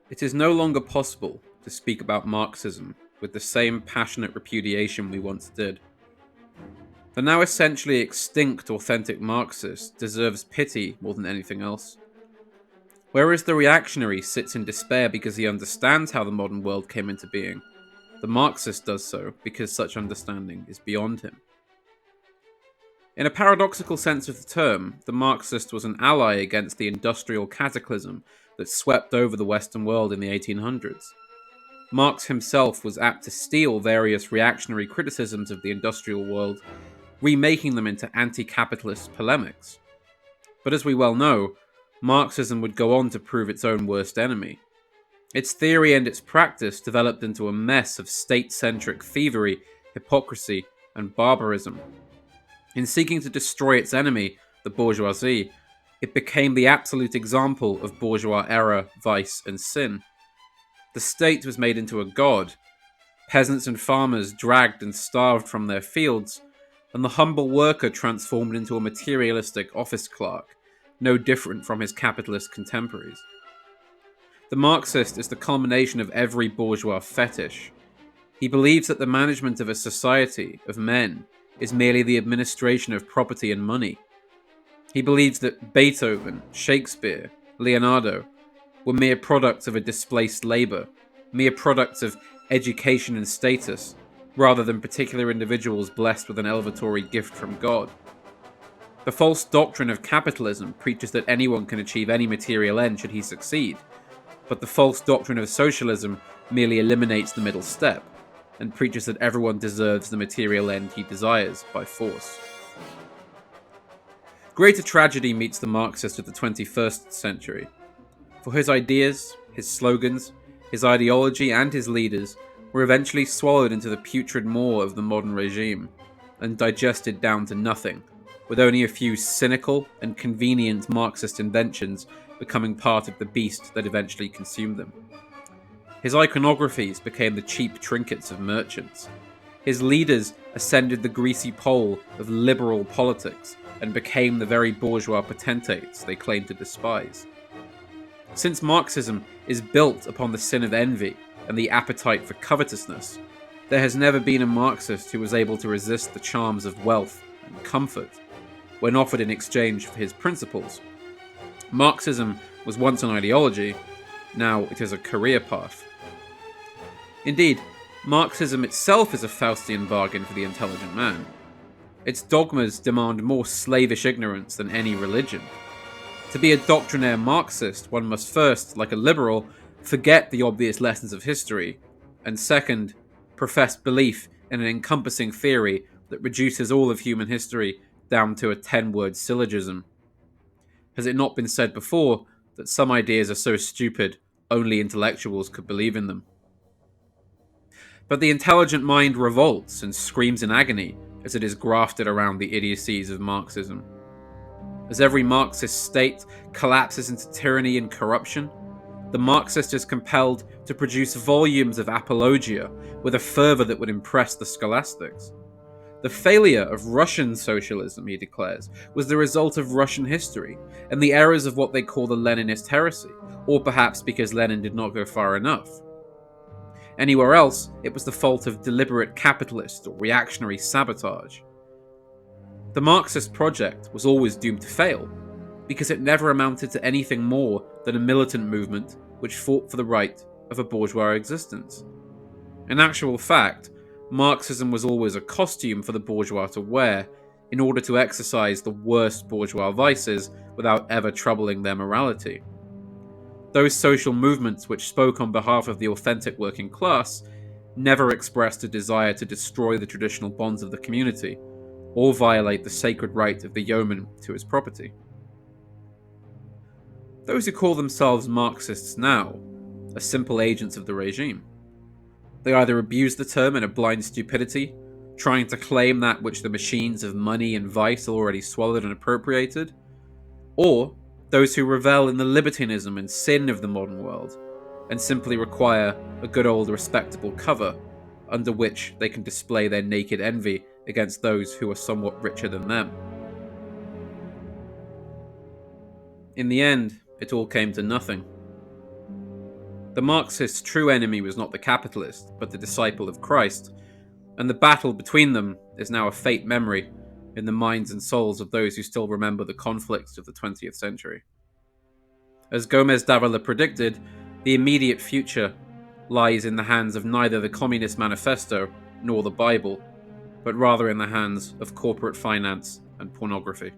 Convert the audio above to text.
It is no longer possible to speak about Marxism with the same passionate repudiation we once did. The now essentially extinct authentic Marxist deserves pity more than anything else. Whereas the reactionary sits in despair because he understands how the modern world came into being, the Marxist does so because such understanding is beyond him. In a paradoxical sense of the term, the Marxist was an ally against the industrial cataclysm that swept over the Western world in the 1800s. Marx himself was apt to steal various reactionary criticisms of the industrial world, remaking them into anti-capitalist polemics. But as we well know, Marxism would go on to prove its own worst enemy. Its theory and its practice developed into a mess of state-centric thievery, hypocrisy, and barbarism. In seeking to destroy its enemy, the bourgeoisie, it became the absolute example of bourgeois error, vice, and sin. The state was made into a god, peasants and farmers dragged and starved from their fields, and the humble worker transformed into a materialistic office clerk, no different from his capitalist contemporaries. The Marxist is the culmination of every bourgeois fetish. He believes that the management of a society of men is merely the administration of property and money. He believes that Beethoven, Shakespeare, Leonardo were mere products of a displaced labor, mere products of education and status, rather than particular individuals blessed with an elevatory gift from God. The false doctrine of capitalism preaches that anyone can achieve any material end should he succeed, but the false doctrine of socialism merely eliminates the middle step, and preaches that everyone deserves the material end he desires by force. Greater tragedy meets the Marxist of the 21st century. For his ideas, his slogans, his ideology, and his leaders were eventually swallowed into the putrid maw of the modern regime, and digested down to nothing, with only a few cynical and convenient Marxist inventions becoming part of the beast that eventually consumed them. His iconographies became the cheap trinkets of merchants. His leaders ascended the greasy pole of liberal politics and became the very bourgeois potentates they claimed to despise. Since Marxism is built upon the sin of envy and the appetite for covetousness, there has never been a Marxist who was able to resist the charms of wealth and comfort when offered in exchange for his principles. Marxism was once an ideology, now it is a career path. Indeed, Marxism itself is a Faustian bargain for the intelligent man. Its dogmas demand more slavish ignorance than any religion. To be a doctrinaire Marxist, one must first, like a liberal, forget the obvious lessons of history, and second, profess belief in an encompassing theory that reduces all of human history down to a 10-word syllogism. Has it not been said before that some ideas are so stupid only intellectuals could believe in them? But the intelligent mind revolts and screams in agony as it is grafted around the idiocies of Marxism. As every Marxist state collapses into tyranny and corruption, the Marxist is compelled to produce volumes of apologia with a fervor that would impress the scholastics. The failure of Russian socialism, he declares, was the result of Russian history and the errors of what they call the Leninist heresy, or perhaps because Lenin did not go far enough. Anywhere else, it was the fault of deliberate capitalist or reactionary sabotage. The Marxist project was always doomed to fail, because it never amounted to anything more than a militant movement which fought for the right of a bourgeois existence. In actual fact, Marxism was always a costume for the bourgeois to wear in order to exercise the worst bourgeois vices without ever troubling their morality. Those social movements which spoke on behalf of the authentic working class never expressed a desire to destroy the traditional bonds of the community or violate the sacred right of the yeoman to his property. Those who call themselves Marxists now are simple agents of the regime. They either abuse the term in a blind stupidity, trying to claim that which the machines of money and vice already swallowed and appropriated, or those who revel in the libertinism and sin of the modern world, and simply require a good old respectable cover under which they can display their naked envy against those who are somewhat richer than them. In the end, it all came to nothing. The Marxist's true enemy was not the capitalist, but the disciple of Christ, and the battle between them is now a faint memory in the minds and souls of those who still remember the conflicts of the 20th century. As Gomez Davila predicted, the immediate future lies in the hands of neither the Communist Manifesto nor the Bible, but rather in the hands of corporate finance and pornography.